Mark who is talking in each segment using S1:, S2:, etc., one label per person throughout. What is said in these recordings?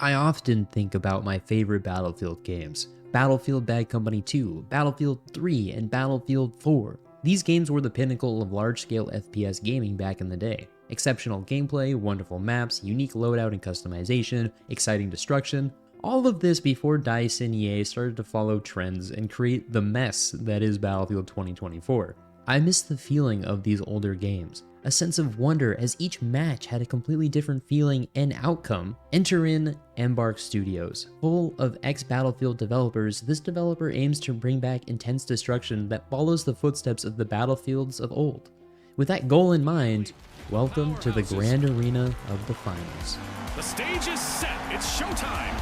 S1: I often think about my favorite Battlefield games. Battlefield Bad Company 2, Battlefield 3, and Battlefield 4. These games were the pinnacle of large-scale FPS gaming back in the day. Exceptional gameplay, wonderful maps, unique loadout and customization, exciting destruction. All of this before DICE and EA started to follow trends and create the mess that is Battlefield 2024. I miss the feeling of these older games. A sense of wonder as each match had a completely different feeling and outcome. Enter in Embark Studios. Full of ex-Battlefield developers, this developer aims to bring back intense destruction that follows the footsteps of the battlefields of old. With that goal in mind, welcome to the grand arena of the finals.
S2: The stage is set, it's showtime!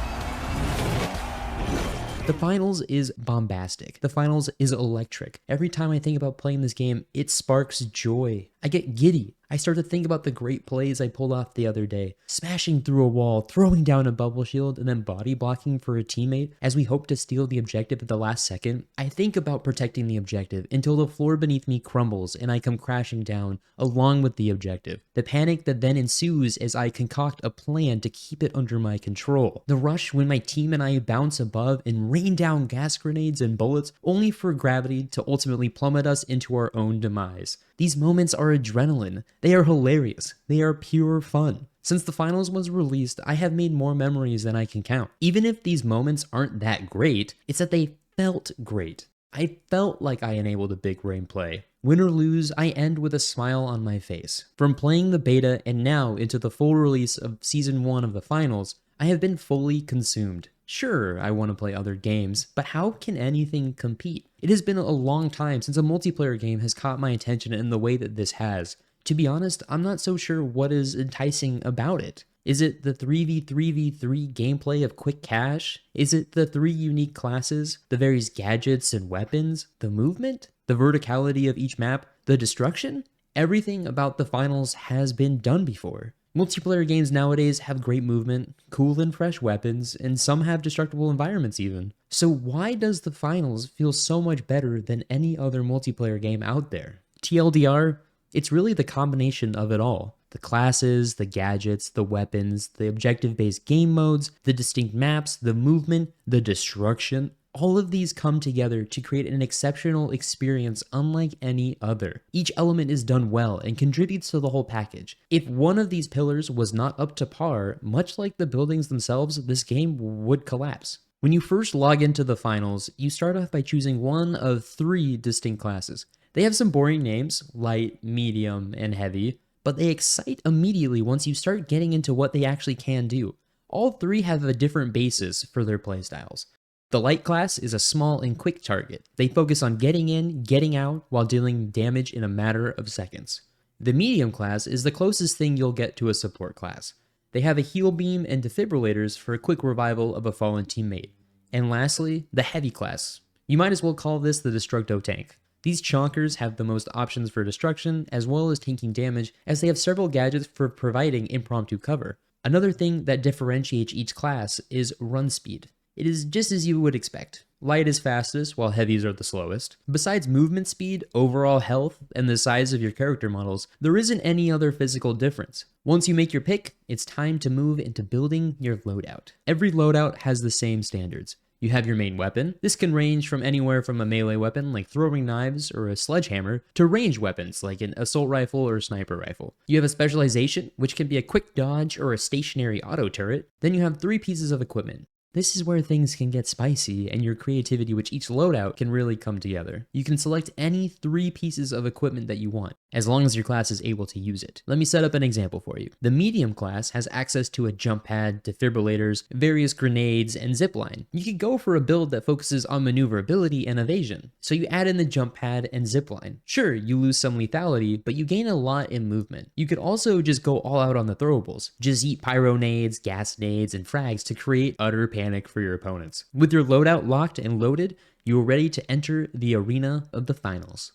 S1: The finals is bombastic. The finals is electric. Every time I think about playing this game, it sparks joy. I get giddy. I start to think about the great plays I pulled off the other day. Smashing through a wall, throwing down a bubble shield, and then body blocking for a teammate as we hope to steal the objective at the last second. I think about protecting the objective until the floor beneath me crumbles and I come crashing down along with the objective. The panic that then ensues as I concoct a plan to keep it under my control. The rush when my team and I bounce above and rain down gas grenades and bullets only for gravity to ultimately plummet us into our own demise. These moments are adrenaline. They are hilarious. They are pure fun. Since the finals was released, I have made more memories than I can count. Even if these moments aren't that great, it's that they felt great. I felt like I enabled a big brain play. Win or lose, I end with a smile on my face. From playing the beta and now into the full release of Season 1 of the finals, I have been fully consumed. Sure, I want to play other games, but how can anything compete? It has been a long time since a multiplayer game has caught my attention in the way that this has. To be honest, I'm not so sure what is enticing about it. Is it the 3v3v3 gameplay of quick cash? Is it the 3 unique classes, the various gadgets and weapons, the movement, the verticality of each map, the destruction? Everything about the finals has been done before. Multiplayer games nowadays have great movement, cool and fresh weapons, and some have destructible environments even. So why does the finals feel so much better than any other multiplayer game out there? TLDR, it's really the combination of it all. The classes, the gadgets, the weapons, the objective-based game modes, the distinct maps, the movement, the destruction. All of these come together to create an exceptional experience unlike any other. Each element is done well and contributes to the whole package. If one of these pillars was not up to par, much like the buildings themselves, this game would collapse. When you first log into the finals, you start off by choosing one of 3 distinct classes. They have some boring names, light, medium, and heavy, but they excite immediately once you start getting into what they actually can do. All 3 have a different basis for their playstyles. The light class is a small and quick target. They focus on getting in, getting out, while dealing damage in a matter of seconds. The medium class is the closest thing you'll get to a support class. They have a heal beam and defibrillators for a quick revival of a fallen teammate. And lastly, the heavy class. You might as well call this the Destructo tank. These chonkers have the most options for destruction as well as taking damage, as they have several gadgets for providing impromptu cover. Another thing that differentiates each class is run speed. It is just as you would expect. Light is fastest, while heavies are the slowest. Besides movement speed, overall health, and the size of your character models, there isn't any other physical difference. Once you make your pick, it's time to move into building your loadout. Every loadout has the same standards. You have your main weapon. This can range from anywhere from a melee weapon like throwing knives or a sledgehammer to ranged weapons like an assault rifle or sniper rifle. You have a specialization, which can be a quick dodge or a stationary auto turret. Then you have 3 pieces of equipment. This is where things can get spicy and your creativity with each loadout can really come together. You can select any 3 pieces of equipment that you want, as long as your class is able to use it. Let me set up an example for you. The medium class has access to a jump pad, defibrillators, various grenades, and zipline. You could go for a build that focuses on maneuverability and evasion, so you add in the jump pad and zipline. Sure, you lose some lethality, but you gain a lot in movement. You could also just go all out on the throwables. Just eat pyro nades, gas nades, and frags to create utter panic for your opponents. With your loadout locked and loaded, you are ready to enter the arena of the finals.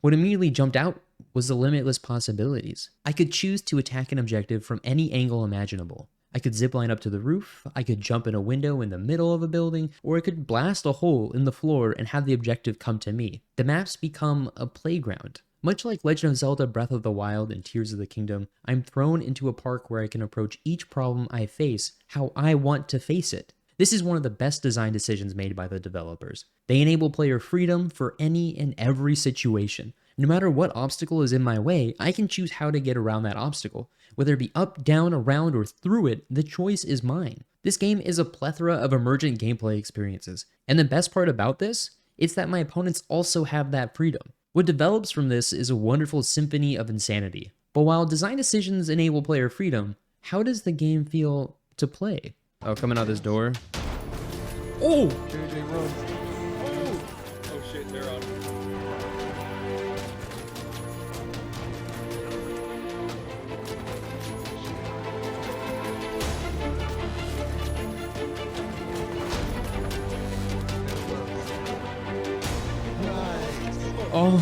S1: What immediately jumped out was the limitless possibilities. I could choose to attack an objective from any angle imaginable. I could zipline up to the roof, I could jump in a window in the middle of a building, or I could blast a hole in the floor and have the objective come to me. The maps become a playground. Much like Legend of Zelda Breath of the Wild and Tears of the Kingdom, I'm thrown into a park where I can approach each problem I face how I want to face it. This is one of the best design decisions made by the developers. They enable player freedom for any and every situation. No matter what obstacle is in my way, I can choose how to get around that obstacle. Whether it be up, down, around, or through it, the choice is mine. This game is a plethora of emergent gameplay experiences, and the best part about this is that my opponents also have that freedom. What develops from this is a wonderful symphony of insanity. But while design decisions enable player freedom, how does the game feel to play? Oh, coming out this door. Oh!
S3: JJ runs. Oh! Oh shit, they're on.
S1: Oh!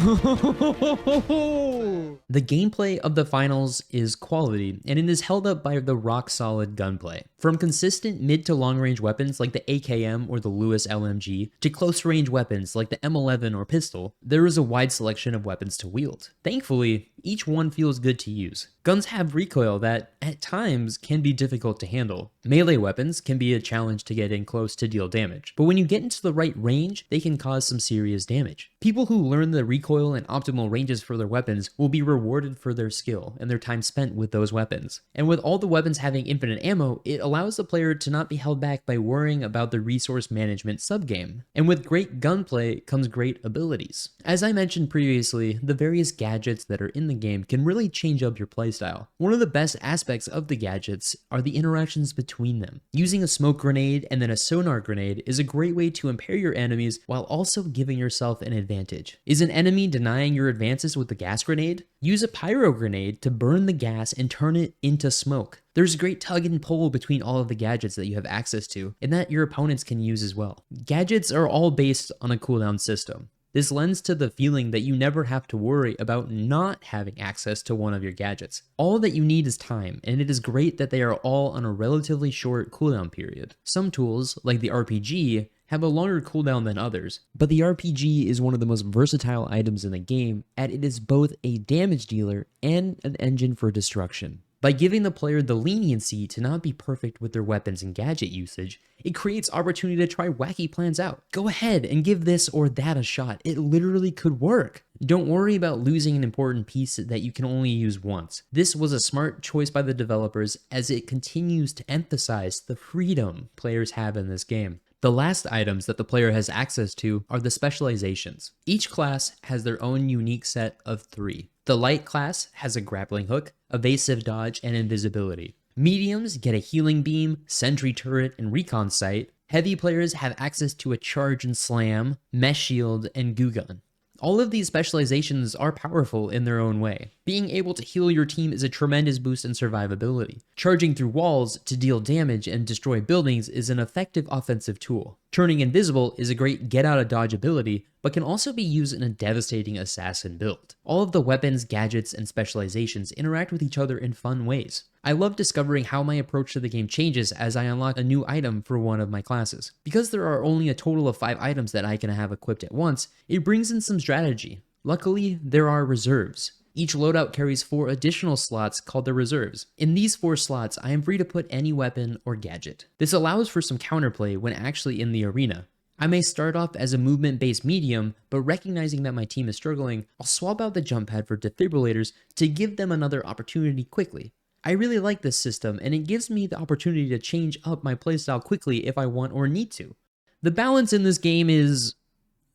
S1: The gameplay of the finals is quality, and it is held up by the rock-solid gunplay. From consistent mid to long-range weapons like the AKM or the Lewis LMG, to close-range weapons like the M11 or pistol, there is a wide selection of weapons to wield. Thankfully, each one feels good to use. Guns have recoil that, at times, can be difficult to handle. Melee weapons can be a challenge to get in close to deal damage, but when you get into the right range, they can cause some serious damage. People who learn the recoil and optimal ranges for their weapons will be rewarded for their skill and their time spent with those weapons. And with all the weapons having infinite ammo, it allows the player to not be held back by worrying about the resource management subgame. And with great gunplay comes great abilities. As I mentioned previously, the various gadgets that are in the game can really change up your playstyle. One of the best aspects of the gadgets are the interactions between them. Using a smoke grenade and then a sonar grenade is a great way to impair your enemies while also giving yourself an advantage. Is an enemy denying your advances with the gas grenade? Use a pyro grenade to burn the gas and turn it into smoke. There's great tug and pull between all of the gadgets that you have access to, and that your opponents can use as well. Gadgets are all based on a cooldown system. This lends to the feeling that you never have to worry about not having access to one of your gadgets. All that you need is time, and it is great that they are all on a relatively short cooldown period. Some tools, like the RPG, have a longer cooldown than others, but the RPG is one of the most versatile items in the game, and it is both a damage dealer and an engine for destruction. By giving the player the leniency to not be perfect with their weapons and gadget usage, it creates opportunity to try wacky plans out. Go ahead and give this or that a shot. It literally could work. Don't worry about losing an important piece that you can only use once. This was a smart choice by the developers as it continues to emphasize the freedom players have in this game. The last items that the player has access to are the specializations. Each class has their own unique set of 3. The light class has a grappling hook, evasive dodge, and invisibility. Mediums get a healing beam, sentry turret, and recon sight. Heavy players have access to a charge and slam, mesh shield, and goo gun. All of these specializations are powerful in their own way. Being able to heal your team is a tremendous boost in survivability. Charging through walls to deal damage and destroy buildings is an effective offensive tool. Turning invisible is a great get-out-of-dodge ability, but can also be used in a devastating assassin build. All of the weapons, gadgets, and specializations interact with each other in fun ways. I love discovering how my approach to the game changes as I unlock a new item for one of my classes. Because there are only a total of 5 items that I can have equipped at once, it brings in some strategy. Luckily, there are reserves. Each loadout carries 4 additional slots called the reserves. In these 4 slots, I am free to put any weapon or gadget. This allows for some counterplay when actually in the arena. I may start off as a movement-based medium, but recognizing that my team is struggling, I'll swap out the jump pad for defibrillators to give them another opportunity quickly. I really like this system, and it gives me the opportunity to change up my playstyle quickly if I want or need to. The balance in this game is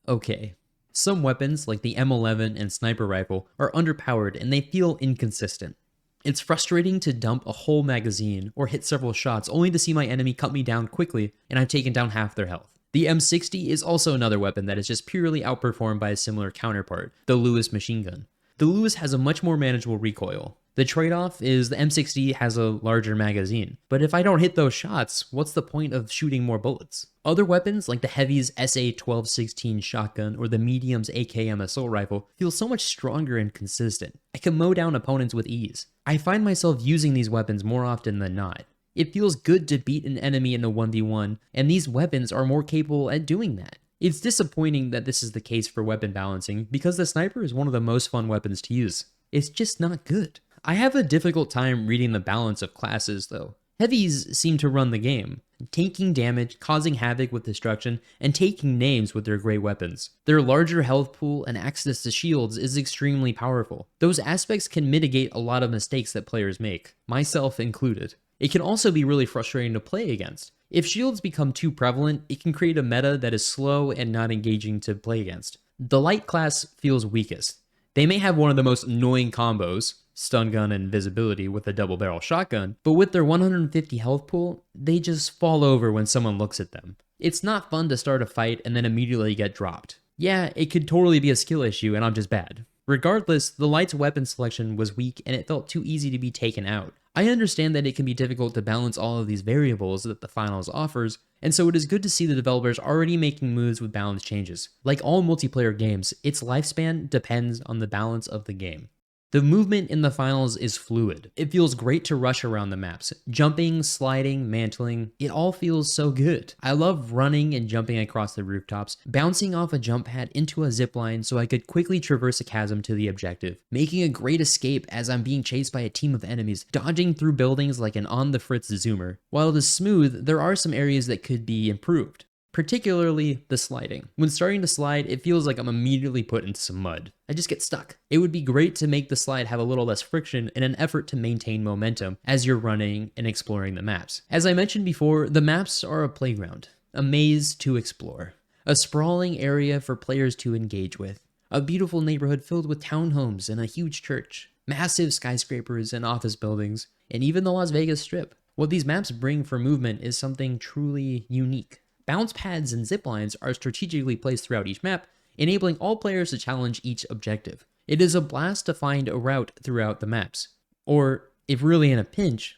S1: okay. Some weapons, like the M11 and sniper rifle, are underpowered and they feel inconsistent. It's frustrating to dump a whole magazine or hit several shots only to see my enemy cut me down quickly and I've taken down half their health. The M60 is also another weapon that is just purely outperformed by a similar counterpart, the Lewis machine gun. The Lewis has a much more manageable recoil. The trade-off is the M60 has a larger magazine, but if I don't hit those shots, what's the point of shooting more bullets? Other weapons like the Heavy's SA-1216 shotgun or the Medium's AKM assault rifle feel so much stronger and consistent. I can mow down opponents with ease. I find myself using these weapons more often than not. It feels good to beat an enemy in a 1v1, and these weapons are more capable at doing that. It's disappointing that this is the case for weapon balancing because the sniper is one of the most fun weapons to use. It's just not good. I have a difficult time reading the balance of classes though. Heavies seem to run the game, taking damage, causing havoc with destruction, and taking names with their great weapons. Their larger health pool and access to shields is extremely powerful. Those aspects can mitigate a lot of mistakes that players make, myself included. It can also be really frustrating to play against. If shields become too prevalent, it can create a meta that is slow and not engaging to play against. The light class feels weakest. They may have one of the most annoying combos, stun gun and invisibility with a double barrel shotgun, but with their 150 health pool, they just fall over when someone looks at them. It's not fun to start a fight and then immediately get dropped. Yeah, it could totally be a skill issue and I'm just bad. Regardless, the light's weapon selection was weak and it felt too easy to be taken out. I understand that it can be difficult to balance all of these variables that the finals offers, and so it is good to see the developers already making moves with balance changes. Like all multiplayer games, its lifespan depends on the balance of the game. The movement in the finals is fluid. It feels great to rush around the maps. Jumping, sliding, mantling, it all feels so good. I love running and jumping across the rooftops, bouncing off a jump pad into a zipline so I could quickly traverse a chasm to the objective, making a great escape as I'm being chased by a team of enemies, dodging through buildings like an on-the-fritz zoomer. While it is smooth, there are some areas that could be improved. Particularly the sliding. When starting to slide, it feels like I'm immediately put into some mud. I just get stuck. It would be great to make the slide have a little less friction in an effort to maintain momentum as you're running and exploring the maps. As I mentioned before, the maps are a playground, a maze to explore, a sprawling area for players to engage with, a beautiful neighborhood filled with townhomes and a huge church, massive skyscrapers and office buildings, and even the Las Vegas Strip. What these maps bring for movement is something truly unique. Bounce pads and zip lines are strategically placed throughout each map, enabling all players to challenge each objective. It is a blast to find a route throughout the maps, or, if really in a pinch,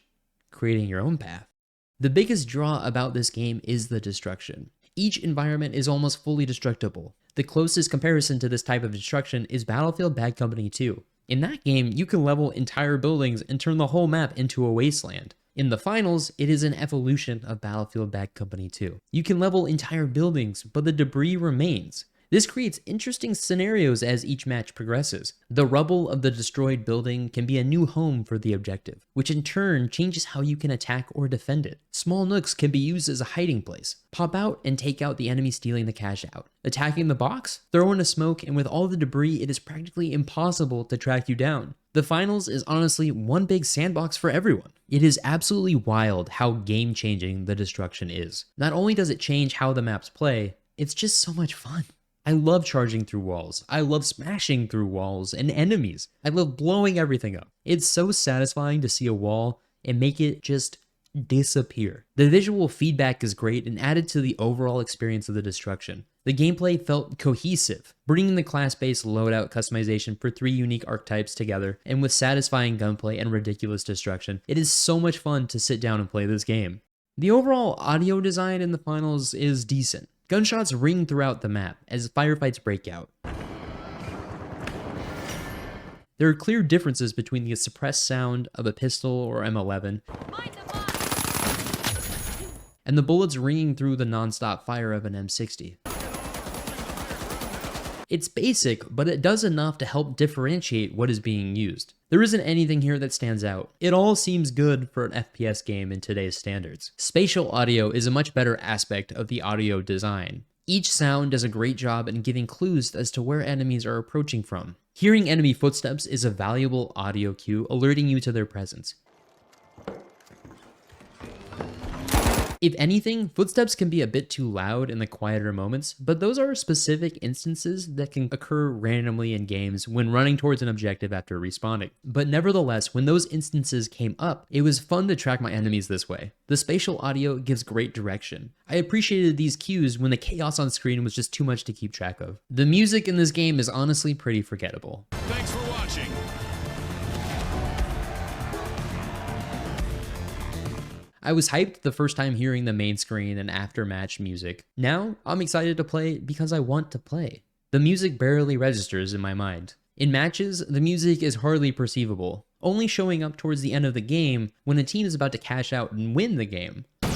S1: creating your own path. The biggest draw about this game is the destruction. Each environment is almost fully destructible. The closest comparison to this type of destruction is Battlefield Bad Company 2. In that game, you can level entire buildings and turn the whole map into a wasteland. In the finals, it is an evolution of Battlefield Bad Company 2. You can level entire buildings, but the debris remains. This creates interesting scenarios as each match progresses. The rubble of the destroyed building can be a new home for the objective, which in turn changes how you can attack or defend it. Small nooks can be used as a hiding place. Pop out and take out the enemy stealing the cash out. Attacking the box? Throw in a smoke, and with all the debris, it is practically impossible to track you down. The finals is honestly one big sandbox for everyone. It is absolutely wild how game-changing the destruction is. Not only does it change how the maps play, it's just so much fun. I love charging through walls. I love smashing through walls and enemies. I love blowing everything up. It's so satisfying to see a wall and make it just disappear. The visual feedback is great and added to the overall experience of the destruction. The gameplay felt cohesive, bringing the class-based loadout customization for 3 unique archetypes together, and with satisfying gunplay and ridiculous destruction, it is so much fun to sit down and play this game. The overall audio design in the finals is decent. Gunshots ring throughout the map as firefights break out. There are clear differences between the suppressed sound of a pistol or M11 and the bullets ringing through the non-stop fire of an M60. It's basic, but it does enough to help differentiate what is being used. There isn't anything here that stands out. It all seems good for an FPS game in today's standards. Spatial audio is a much better aspect of the audio design. Each sound does a great job in giving clues as to where enemies are approaching from. Hearing enemy footsteps is a valuable audio cue, alerting you to their presence. If anything, footsteps can be a bit too loud in the quieter moments, but those are specific instances that can occur randomly in games when running towards an objective after respawning. But nevertheless, when those instances came up, it was fun to track my enemies this way. The spatial audio gives great direction. I appreciated these cues when the chaos on screen was just too much to keep track of. The music in this game is honestly pretty forgettable.
S2: Thanks for watching.
S1: I was hyped the first time hearing the main screen and after-match music. Now, I'm excited to play because I want to play. The music barely registers in my mind. In matches, the music is hardly perceivable, only showing up towards the end of the game when a team is about to cash out and win the game.
S2: It's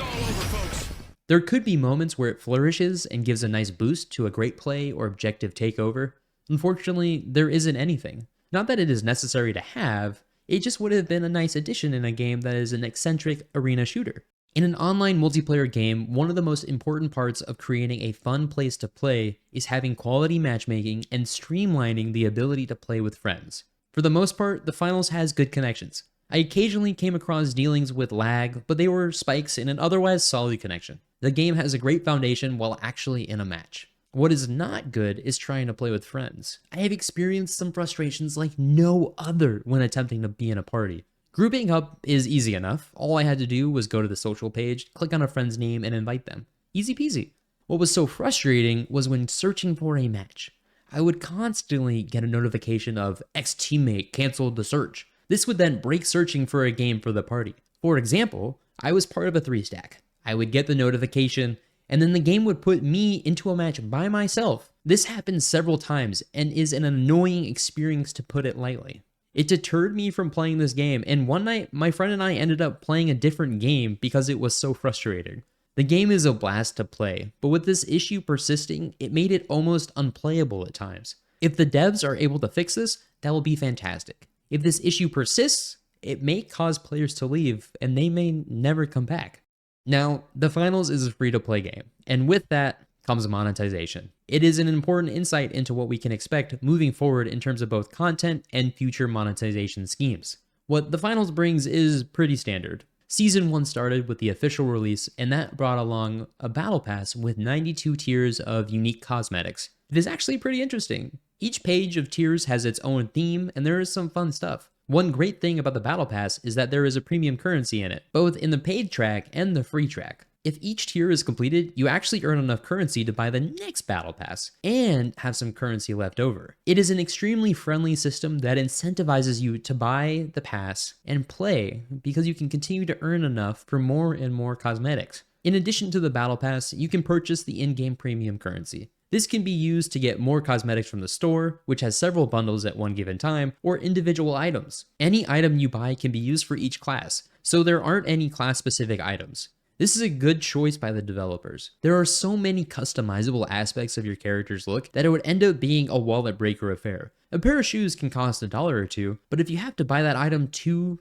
S2: all over, folks.
S1: There could be moments where it flourishes and gives a nice boost to a great play or objective takeover. Unfortunately, there isn't anything. Not that it is necessary to have, it just would have been a nice addition in a game that is an eccentric arena shooter. In an online multiplayer game, one of the most important parts of creating a fun place to play is having quality matchmaking and streamlining the ability to play with friends. For the most part, the finals has good connections. I occasionally came across dealings with lag, but they were spikes in an otherwise solid connection. The game has a great foundation while actually in a match. What is not good is trying to play with friends. I have experienced some frustrations like no other when attempting to be in a party. Grouping up is easy enough. All I had to do was go to the social page, click on a friend's name, and invite them. Easy peasy. What was so frustrating was when searching for a match. I would constantly get a notification of X teammate canceled the search. This would then break searching for a game for the party. For example, I was part of a 3-stack. I would get the notification, and then the game would put me into a match by myself. This happened several times and is an annoying experience to put it lightly. It deterred me from playing this game, and one night, my friend and I ended up playing a different game because it was so frustrating. The game is a blast to play, but with this issue persisting, it made it almost unplayable at times. If the devs are able to fix this, that will be fantastic. If this issue persists, it may cause players to leave, and they may never come back. Now, the finals is a free-to-play game, and with that comes monetization. It is an important insight into what we can expect moving forward in terms of both content and future monetization schemes. What the finals brings is pretty standard. Season 1 started with the official release, and that brought along a battle pass with 92 tiers of unique cosmetics. It is actually pretty interesting. Each page of tiers has its own theme, and there is some fun stuff. One great thing about the battle pass is that there is a premium currency in it, both in the paid track and the free track. If each tier is completed, you actually earn enough currency to buy the next battle pass and have some currency left over. It is an extremely friendly system that incentivizes you to buy the pass and play because you can continue to earn enough for more and more cosmetics. In addition to the battle pass, you can purchase the in-game premium currency. This can be used to get more cosmetics from the store, which has several bundles at one given time, or individual items. Any item you buy can be used for each class, so there aren't any class-specific items. This is a good choice by the developers. There are so many customizable aspects of your character's look that it would end up being a wallet breaker affair. A pair of shoes can cost $1 or $2, but if you have to buy that item 2-3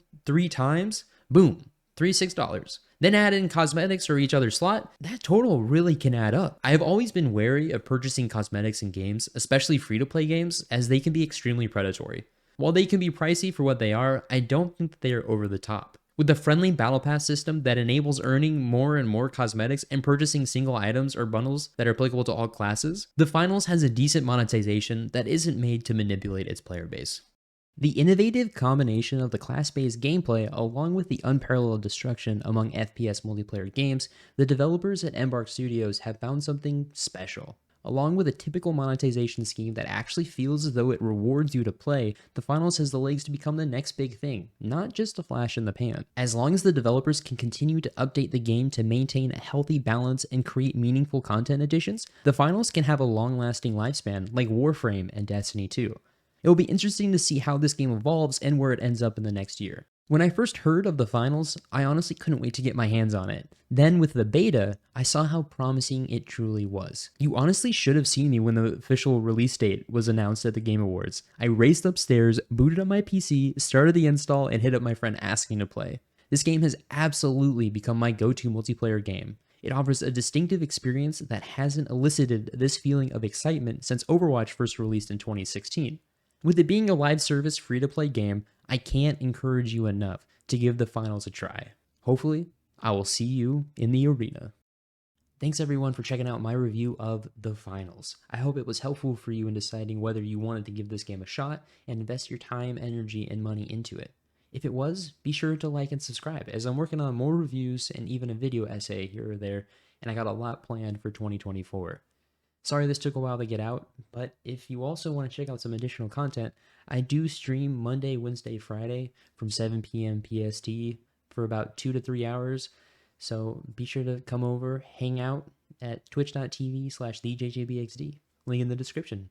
S1: times, boom, $6. Then add in cosmetics for each other slot, that total really can add up. I have always been wary of purchasing cosmetics in games, especially free-to-play games, as they can be extremely predatory. While they can be pricey for what they are, I don't think that they are over the top. With the friendly battle pass system that enables earning more and more cosmetics and purchasing single items or bundles that are applicable to all classes, the finals has a decent monetization that isn't made to manipulate its player base. The innovative combination of the class-based gameplay along with the unparalleled destruction among FPS multiplayer games, the developers at Embark Studios have found something special. Along with a typical monetization scheme that actually feels as though it rewards you to play, the finals has the legs to become the next big thing, not just a flash in the pan. As long as the developers can continue to update the game to maintain a healthy balance and create meaningful content additions, the finals can have a long-lasting lifespan like Warframe and Destiny 2. It will be interesting to see how this game evolves and where it ends up in the next year. When I first heard of the finals, I honestly couldn't wait to get my hands on it. Then with the beta, I saw how promising it truly was. You honestly should have seen me when the official release date was announced at the Game Awards. I raced upstairs, booted up my PC, started the install, and hit up my friend asking to play. This game has absolutely become my go-to multiplayer game. It offers a distinctive experience that hasn't elicited this feeling of excitement since Overwatch first released in 2016. With it being a live service free-to-play game, I can't encourage you enough to give the finals a try. Hopefully, I will see you in the arena. Thanks everyone for checking out my review of The Finals. I hope it was helpful for you in deciding whether you wanted to give this game a shot and invest your time, energy, and money into it. If it was, be sure to like and subscribe, as I'm working on more reviews and even a video essay here or there, and I got a lot planned for 2024. Sorry this took a while to get out, but if you also want to check out some additional content, I do stream Monday, Wednesday, Friday from 7 p.m. PST for about 2 to 3 hours, so be sure to come over, hang out at twitch.tv/thejjbxd, link in the description.